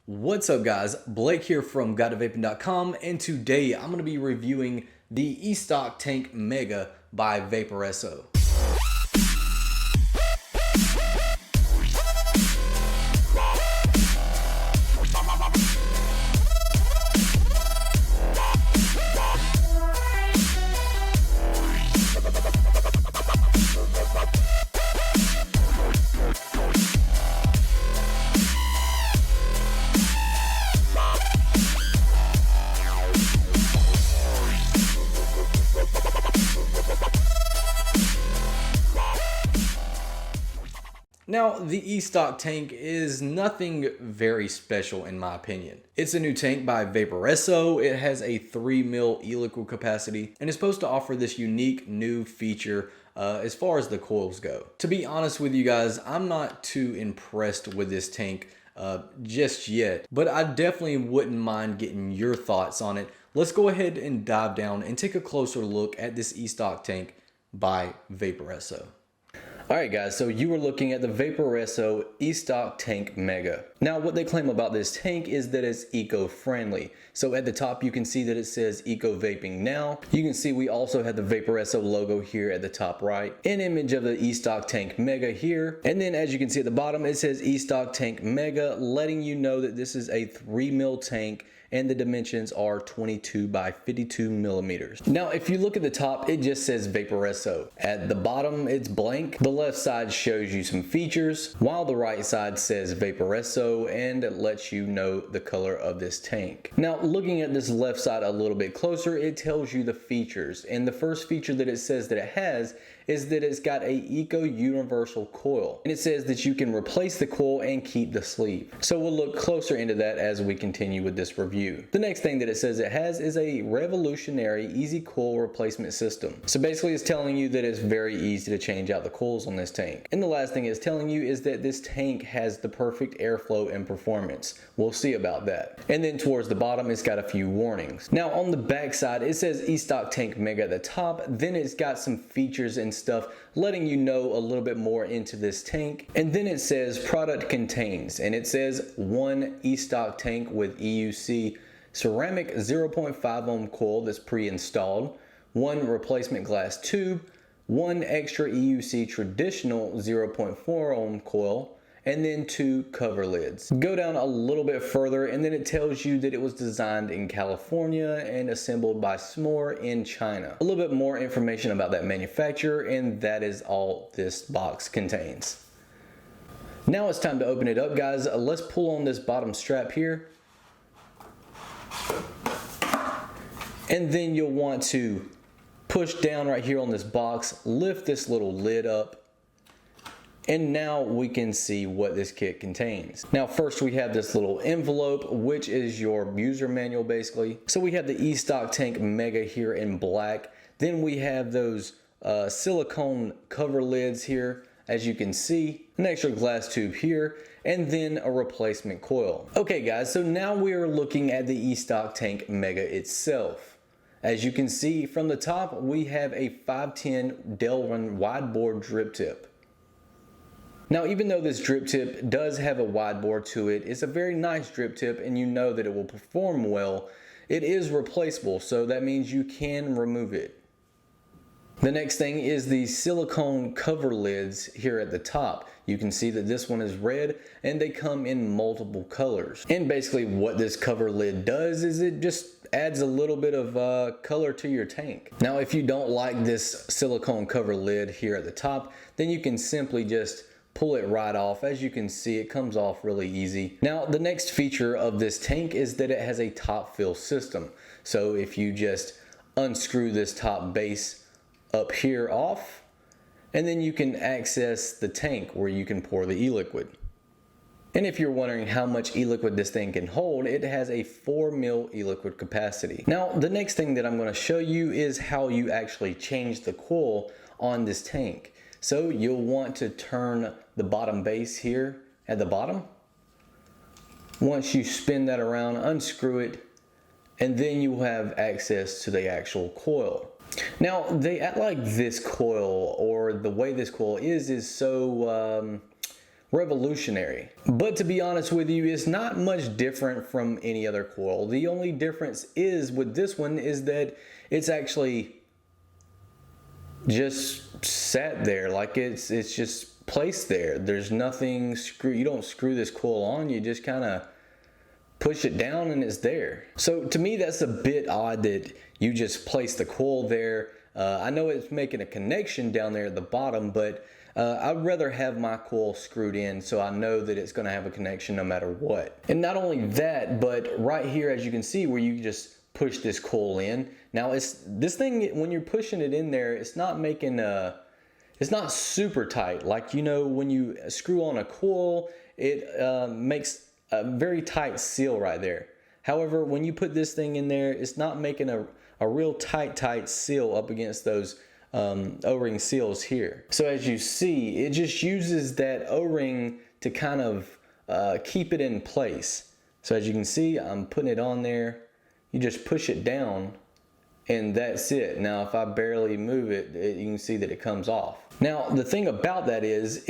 What's up guys, Blake here from GuideToVaping.com, and today I'm going to be reviewing the Estoc Tank Mega by Vaporesso. Now, the Estoc tank is nothing very special in my opinion. It's a new tank by Vaporesso. It has a 3 ml e-liquid capacity and is supposed to offer this unique new feature as far as the coils go. To be honest with you guys, I'm not too impressed with this tank just yet, but I definitely wouldn't mind getting your thoughts on it. Let's go ahead and dive down and take a closer look at this Estoc tank by Vaporesso. Alright guys, so you were looking at the Vaporesso Estoc Tank Mega. Now what they claim about this tank is that it's eco-friendly. So at the top you can see that it says Eco Vaping Now. You can see we also have the Vaporesso logo here at the top right. An image of the Estoc Tank Mega here. And then as you can see at the bottom it says Estoc Tank Mega, letting you know that this is a 3 ml tank and the dimensions are 22 by 52 millimeters. Now, if you look at the top, it just says Vaporesso. At the bottom, it's blank. The left side shows you some features, while the right side says Vaporesso and it lets you know the color of this tank. Now, looking at this left side a little bit closer, it tells you the features. And the first feature that it says that it has is that it's got a Eco Universal coil. And it says that you can replace the coil and keep the sleeve. So we'll look closer into that as we continue with this review. The next thing that it says it has is a revolutionary easy coil replacement system. So basically it's telling you that it's very easy to change out the coils on this tank. And the last thing it's telling you is that this tank has the perfect airflow and performance. We'll see about that. And then towards the bottom it's got a few warnings. Now on the back side it says Estoc Tank Mega at the top, then it's got some features and stuff letting you know a little bit more into this tank. And then it says product contains, and it says one Estoc tank with EUC ceramic 0.5 ohm coil that's pre-installed, one replacement glass tube, one extra EUC traditional 0.4 ohm coil, and then 2 cover lids. Go down a little bit further and then it tells you that it was designed in California and assembled by S'more in China. A little bit more information about that manufacturer, and that is all this box contains. Now it's time to open it up guys. Let's pull on this bottom strap here. And then you'll want to push down right here on this box, lift this little lid up, and now we can see what this kit contains. Now first we have this little envelope, which is your user manual basically. So we have the Estoc Tank Mega here in black. Then we have those silicone cover lids here, as you can see, an extra glass tube here, and then a replacement coil. Okay guys, so now we are looking at the Estoc Tank Mega itself. As you can see from the top, we have a 510 Delrin wide bore drip tip. Now, even though this drip tip does have a wide bore to it, it's a very nice drip tip and you know that it will perform well. It is replaceable, so that means you can remove it. The next thing is the silicone cover lids here at the top. You can see that this one is red and they come in multiple colors. And basically what this cover lid does is it just adds a little bit of color to your tank. Now if you don't like this silicone cover lid here at the top, then you can simply just pull it right off. As you can see, it comes off really easy. Now the next feature of this tank is that it has a top fill system. So if you just unscrew this top base up here off, and then you can access the tank where you can pour the e-liquid. And if you're wondering how much e-liquid this thing can hold, it has a 4 ml e-liquid capacity. Now the next thing that I'm going to show you is how you actually change the coil on this tank. So you'll want to turn the bottom base here at the bottom. Once you spin that around, unscrew it, and then you will have access to the actual coil. Now they act like this coil, or the way this coil is so revolutionary. But to be honest with you, it's not much different from any other coil. The only difference is with this one is that it's actually just sat there, like it's just placed there. There's nothing you don't screw this coil on, you just kind of push it down and it's there. So to me, that's a bit odd that you just place the coil there. I know it's making a connection down there at the bottom, but I'd rather have my coil screwed in so I know that it's going to have a connection no matter what. And not only that, but right here, as you can see, where you just push this coil in. Now, this thing, when you're pushing it in there, it's not making it's not super tight. Like, you know, when you screw on a coil, it makes a very tight seal right there. However, when you put this thing in there, it's not making a real tight seal up against those O-ring seals here. So as you see, it just uses that O-ring to kind of keep it in place. So as you can see, I'm putting it on there. You just push it down and that's it. Now if I barely move it, you can see that it comes off. Now the thing about that is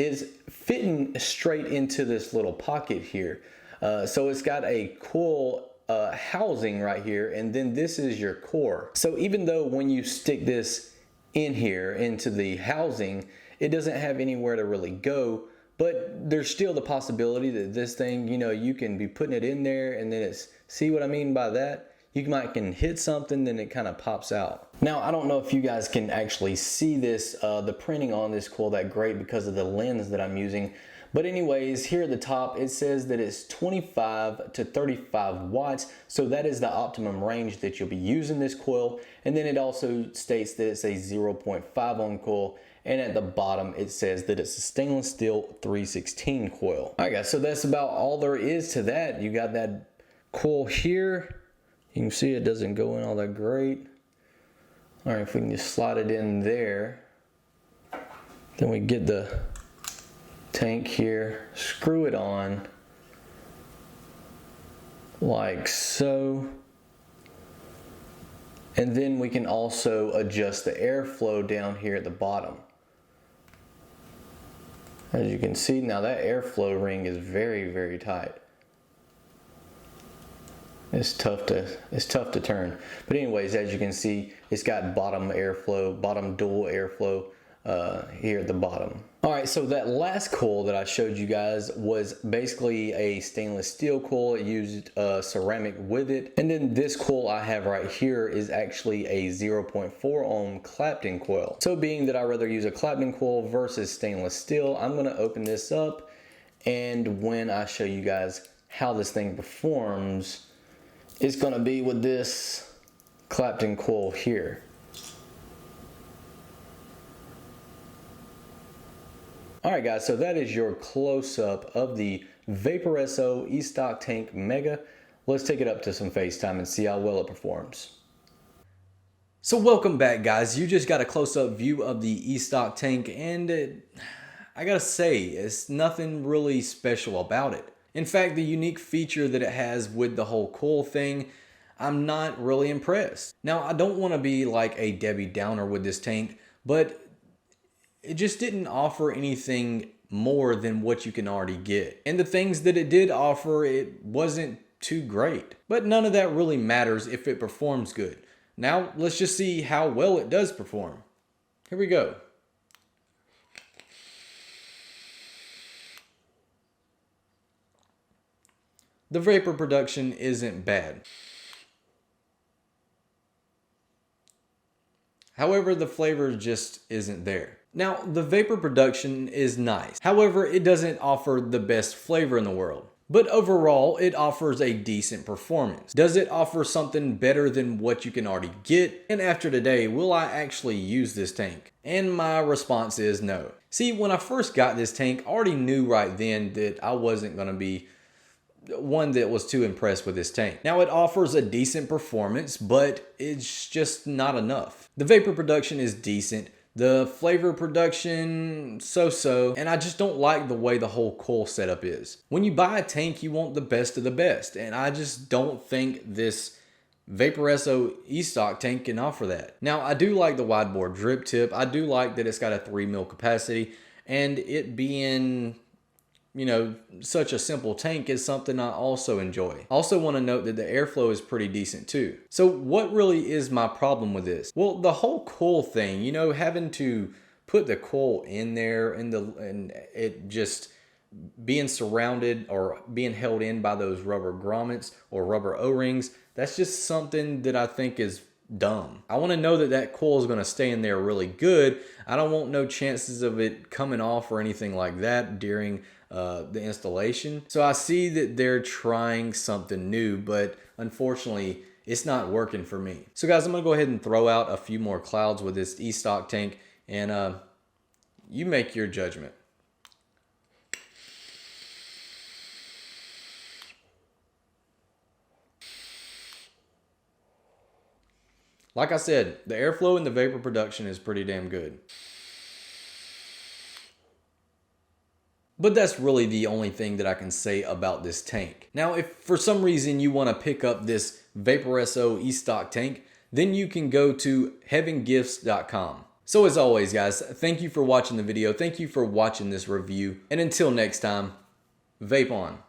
fitting straight into this little pocket here. So it's got a coil housing right here, and then this is your core. So even though when you stick this in here into the housing, it doesn't have anywhere to really go, but there's still the possibility that this thing, you know, you can be putting it in there and then see what I mean by that? You can hit something, then it kind of pops out. Now, I don't know if you guys can actually see this, the printing on this coil that great because of the lens that I'm using. But anyways, here at the top, it says that it's 25 to 35 watts. So that is the optimum range that you'll be using this coil. And then it also states that it's a 0.5 ohm coil. And at the bottom, it says that it's a stainless steel 316 coil. All right, guys, so that's about all there is to that. You got that coil here. You can see it doesn't go in all that great. All right, if we can just slide it in there. Then we get the tank here, screw it on like so, and then we can also adjust the airflow down here at the bottom. As you can see now, that airflow ring is very tight. It's tough to turn, but anyways, as you can see, it's got bottom dual airflow here at the bottom. All right, so that last coil that I showed you guys was basically a stainless steel coil. It used ceramic with it. And then this coil I have right here is actually a 0.4 ohm Clapton coil. So being that I rather use a Clapton coil versus stainless steel, I'm gonna open this up, and when I show you guys how this thing performs, it's gonna be with this Clapton coil here. Alright guys, so that is your close-up of the Vaporesso Estoc Tank Mega. Let's take it up to some FaceTime and see how well it performs. So welcome back guys, you just got a close-up view of the Estoc tank, and I gotta say, it's nothing really special about it. In fact, the unique feature that it has with the whole coil thing, I'm not really impressed. Now, I don't want to be like a Debbie Downer with this tank, but it just didn't offer anything more than what you can already get. And the things that it did offer, it wasn't too great. But none of that really matters if it performs good. Now, let's just see how well it does perform. Here we go. The vapor production isn't bad. However, the flavor just isn't there. Now, the vapor production is nice. However, it doesn't offer the best flavor in the world. But overall, it offers a decent performance. Does it offer something better than what you can already get? And after today, will I actually use this tank? And my response is no. See, when I first got this tank, I already knew right then that I wasn't going to be one that was too impressed with this tank. Now, it offers a decent performance, but it's just not enough. The vapor production is decent. The flavor production, so-so, and I just don't like the way the whole coil setup is. When you buy a tank, you want the best of the best, and I just don't think this Vaporesso Estoc tank can offer that. Now, I do like the wide bore drip tip. I do like that it's got a 3 mil capacity, and it being you know, such a simple tank is something I also enjoy. I also want to note that the airflow is pretty decent too. So what really is my problem with this? Well, the whole coil thing, you know, having to put the coil in there and it just being surrounded or being held in by those rubber grommets or rubber O-rings, that's just something that I think is dumb. I want to know that that coil is going to stay in there really good. I don't want no chances of it coming off or anything like that during the installation. So I see that they're trying something new, but unfortunately it's not working for me. So guys, I'm going to go ahead and throw out a few more clouds with this Estoc tank, and you make your judgment. Like I said, the airflow and the vapor production is pretty damn good. But that's really the only thing that I can say about this tank. Now, if for some reason you want to pick up this Vaporesso Estoc tank, then you can go to heavengifts.com. So as always, guys, thank you for watching the video. Thank you for watching this review. And until next time, vape on.